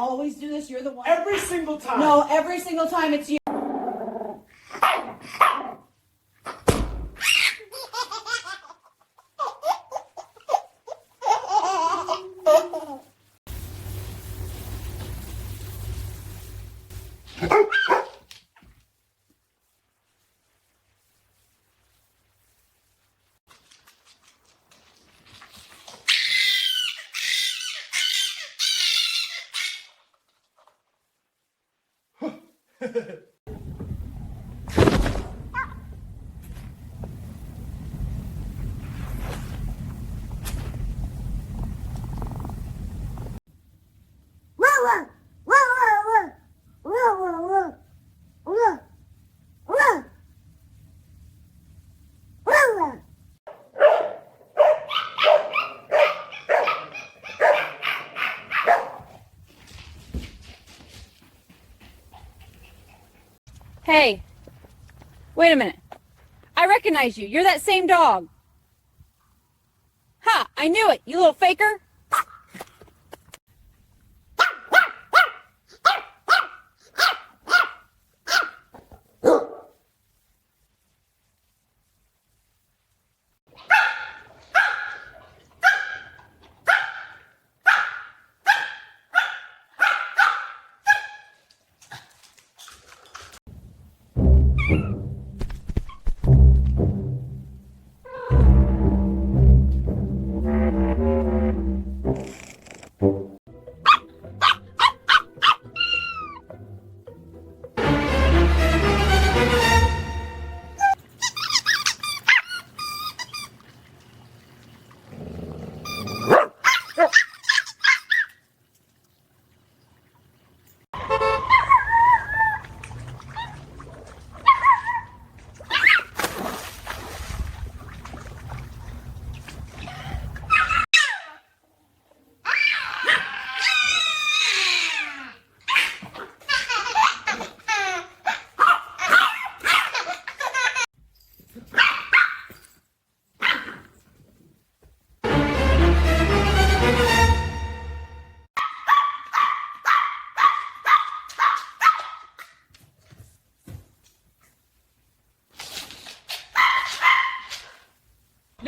always do this? You're the one. Every single time. No, every single time it's you. Hey, wait a minute. I recognize you. You're that same dog. Ha! I knew it, you little faker.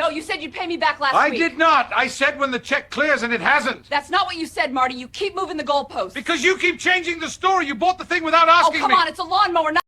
No, you said you'd pay me back last week. I did not. I said when the check clears, and it hasn't. That's not what you said, Marty. You keep moving the goalposts. Because you keep changing the story. You bought the thing without asking me. Oh, come on. It's a lawnmower, not